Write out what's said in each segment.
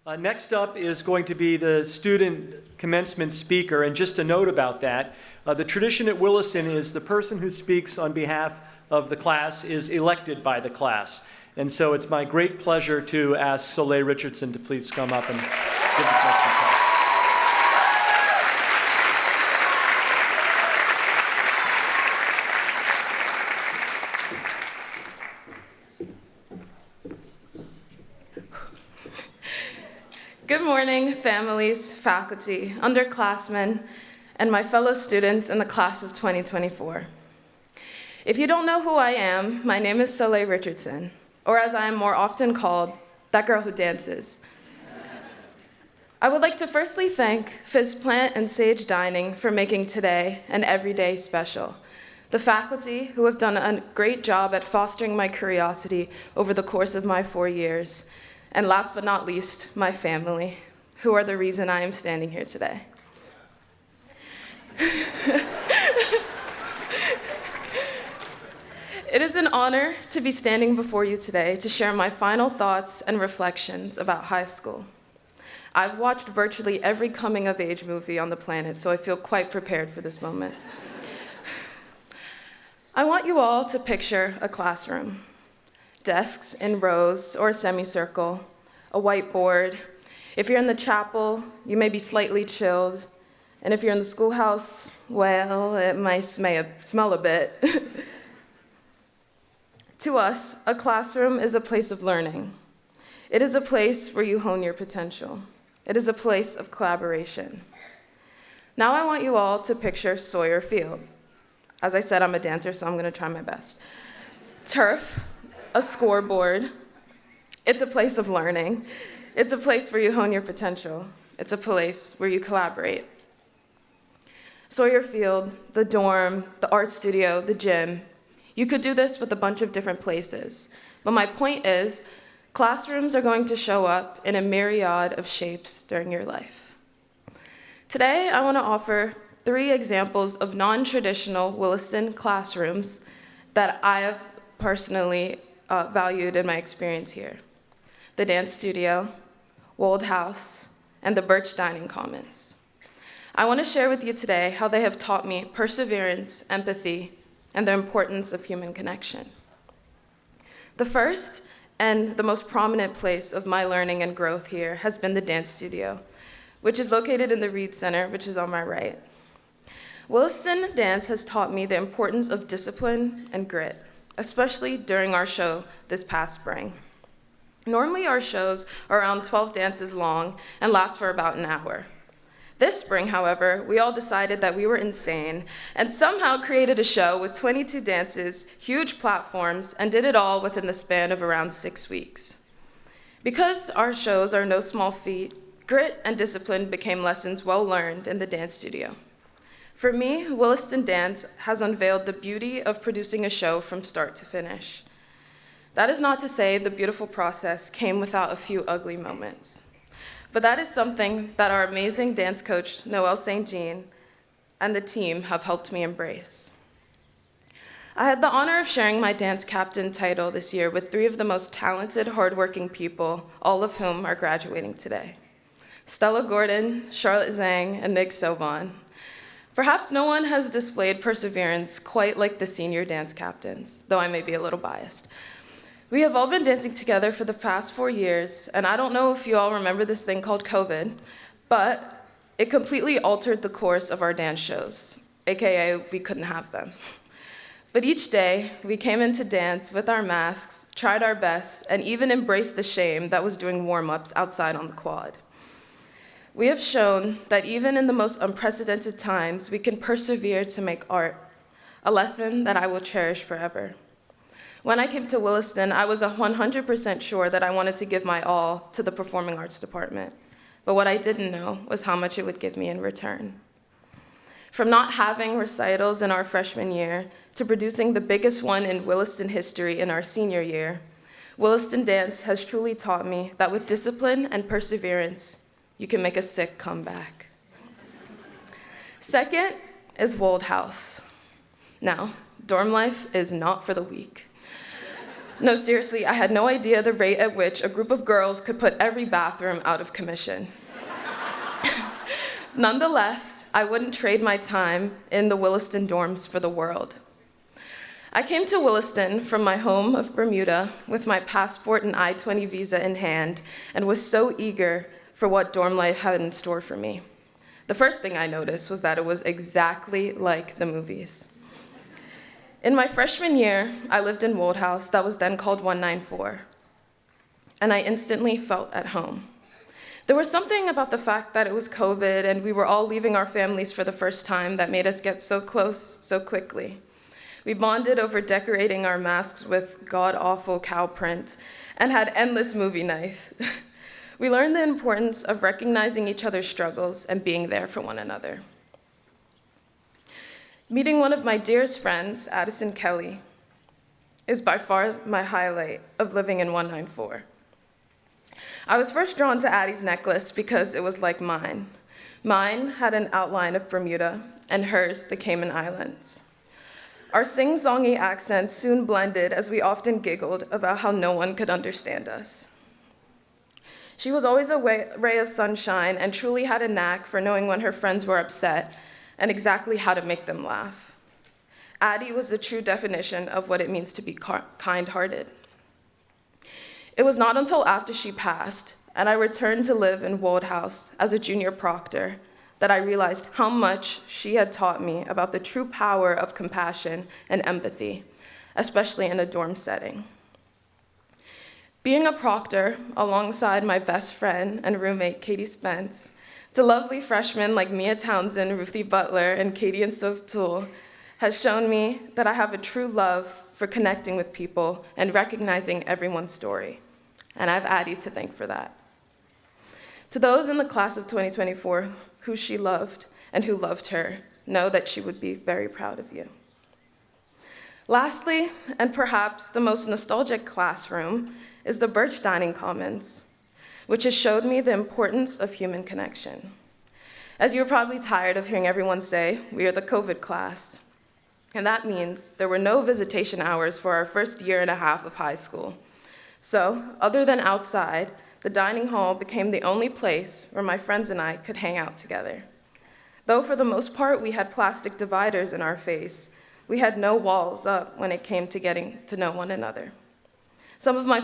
Next up is going to be the student commencement speaker, and just a note about that. The tradition at Williston is the person who speaks on behalf of the class is elected by the class. And so it's my great pleasure to ask Soleil Richardson to please come up and give the commencement talk. Good morning, families, faculty, underclassmen, and my fellow students in the class of 2024. If you don't know who I am, my name is Soleil Richardson, or as I am more often called, that girl who dances. I would like to firstly thank Fizz Plant and Sage Dining for making today and every day special. The faculty who have done a great job at fostering my curiosity over the course of my 4 years. And last but not least, my family, who are the reason I am standing here today. It is an honor to be standing before you today to share my final thoughts and reflections about high school. I've watched virtually every coming-of-age movie on the planet, so I feel quite prepared for this moment. I want you all to picture a classroom. Desks in rows or a semicircle, a whiteboard. If you're in the chapel, you may be slightly chilled. And if you're in the schoolhouse, well, it might smell a bit. To us, a classroom is a place of learning. It is a place where you hone your potential. It is a place of collaboration. Now I want you all to picture Sawyer Field. As I said, I'm a dancer, so I'm going to try my best. Turf, a scoreboard. It's a place of learning. It's a place where you hone your potential. It's a place where you collaborate. Sawyer Field, the dorm, the art studio, the gym. You could do this with a bunch of different places. But my point is, classrooms are going to show up in a myriad of shapes during your life. Today, I want to offer 3 examples of non-traditional Williston classrooms that I have personally valued in my experience here. The dance studio, Wold House, and the Birch Dining Commons. I want to share with you today how they have taught me perseverance, empathy, and the importance of human connection. The first and the most prominent place of my learning and growth here has been the dance studio, which is located in the Reed Center, which is on my right. Williston Dance has taught me the importance of discipline and grit, especially during our show this past spring. Normally our shows are around 12 dances long and last for about an hour. This spring, however, we all decided that we were insane and somehow created a show with 22 dances, huge platforms, and did it all within the span of around 6 weeks. Because our shows are no small feat, grit and discipline became lessons well learned in the dance studio. For me, Williston Dance has unveiled the beauty of producing a show from start to finish. That is not to say the beautiful process came without a few ugly moments. But that is something that our amazing dance coach, Noelle St. Jean, and the team have helped me embrace. I had the honor of sharing my dance captain title this year with 3 of the most talented, hardworking people, all of whom are graduating today. Stella Gordon, Charlotte Zhang, and Nick Soban. Perhaps no one has displayed perseverance quite like the senior dance captains, though I may be a little biased. We have all been dancing together for the past 4 years, and I don't know if you all remember this thing called COVID, but it completely altered the course of our dance shows, aka we couldn't have them. But each day, we came in to dance with our masks, tried our best, and even embraced the shame that was doing warm-ups outside on the quad. We have shown that even in the most unprecedented times, we can persevere to make art, a lesson that I will cherish forever. When I came to Williston, I was 100% sure that I wanted to give my all to the performing arts department. But what I didn't know was how much it would give me in return. From not having recitals in our freshman year to producing the biggest one in Williston history in our senior year, Williston Dance has truly taught me that with discipline and perseverance, you can make a sick comeback. Second is Wold House. Now, dorm life is not for the weak. No, seriously, I had no idea the rate at which a group of girls could put every bathroom out of commission. Nonetheless, I wouldn't trade my time in the Williston dorms for the world. I came to Williston from my home of Bermuda with my passport and I-20 visa in hand and was so eager for what dorm life had in store for me. The first thing I noticed was that it was exactly like the movies. In my freshman year, I lived in Woldhouse, that was then called 194, and I instantly felt at home. There was something about the fact that it was COVID and we were all leaving our families for the first time that made us get so close so quickly. We bonded over decorating our masks with god-awful cow print and had endless movie nights. We learned the importance of recognizing each other's struggles and being there for one another. Meeting one of my dearest friends, Addison Kelly, is by far my highlight of living in 194. I was first drawn to Addie's necklace because it was like mine. Mine had an outline of Bermuda, and hers the Cayman Islands. Our sing-songy accents soon blended as we often giggled about how no one could understand us. She was always a ray of sunshine and truly had a knack for knowing when her friends were upset and exactly how to make them laugh. Addie was the true definition of what it means to be kind-hearted. It was not until after she passed and I returned to live in Woldhouse as a junior proctor that I realized how much she had taught me about the true power of compassion and empathy, especially in a dorm setting. Being a proctor alongside my best friend and roommate, Katie Spence, to lovely freshmen like Mia Townsend, Ruthie Butler, and Katie and Soph Toole has shown me that I have a true love for connecting with people and recognizing everyone's story. And I have Addie to thank for that. To those in the class of 2024 who she loved and who loved her, know that she would be very proud of you. Lastly, and perhaps the most nostalgic classroom, is the Birch Dining Commons, which has showed me the importance of human connection. As you're probably tired of hearing everyone say, we are the COVID class. And that means there were no visitation hours for our first year and a half of high school. So, other than outside, the dining hall became the only place where my friends and I could hang out together. Though for the most part we had plastic dividers in our face, we had no walls up when it came to getting to know one another. Some of my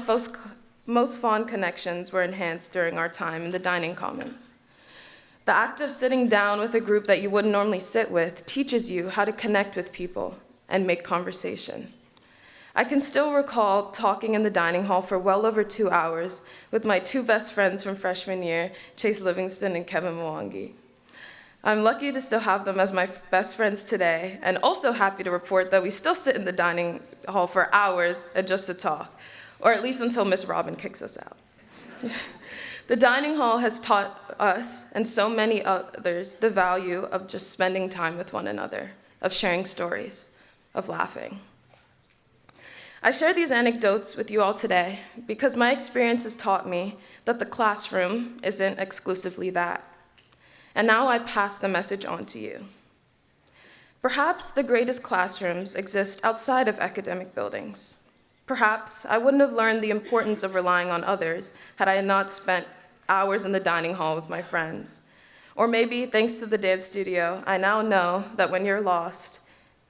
most fond connections were enhanced during our time in the dining commons. The act of sitting down with a group that you wouldn't normally sit with teaches you how to connect with people and make conversation. I can still recall talking in the dining hall for well over 2 hours with my two best friends from freshman year, Chase Livingston and Kevin Mwangi. I'm lucky to still have them as my best friends today, and also happy to report that we still sit in the dining hall for hours just to talk, or at least until Miss Robin kicks us out. The dining hall has taught us, and so many others, the value of just spending time with one another, of sharing stories, of laughing. I share these anecdotes with you all today because my experience has taught me that the classroom isn't exclusively that. And now I pass the message on to you. Perhaps the greatest classrooms exist outside of academic buildings. Perhaps I wouldn't have learned the importance of relying on others had I not spent hours in the dining hall with my friends. Or maybe, thanks to the dance studio, I now know that when you're lost,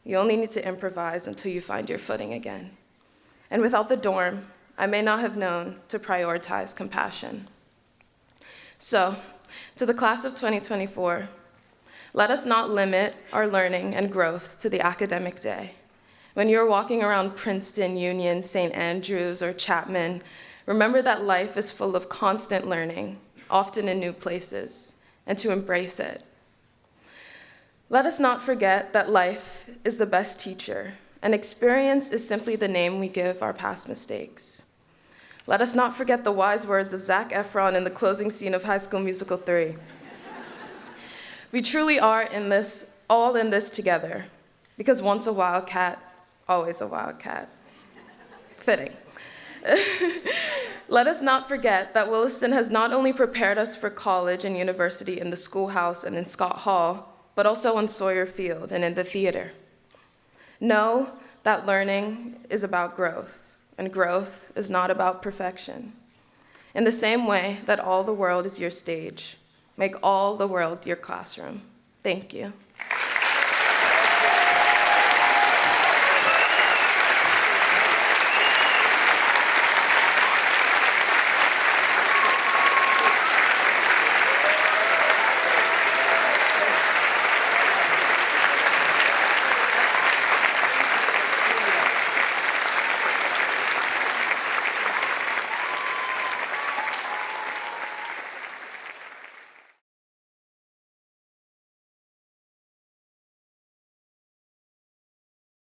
you only need to improvise until you find your footing again. And without the dorm, I may not have known to prioritize compassion. So, to the class of 2024, let us not limit our learning and growth to the academic day. When you're walking around Princeton, Union, St. Andrews, or Chapman, remember that life is full of constant learning, often in new places, and to embrace it. Let us not forget that life is the best teacher, and experience is simply the name we give our past mistakes. Let us not forget the wise words of Zac Efron in the closing scene of High School Musical 3. We truly are all in this together, because once a wildcat, always a wildcat. Fitting. Let us not forget that Williston has not only prepared us for college and university in the schoolhouse and in Scott Hall, but also on Sawyer Field and in the theater. Know that learning is about growth, and growth is not about perfection. In the same way that all the world is your stage, make all the world your classroom. Thank you.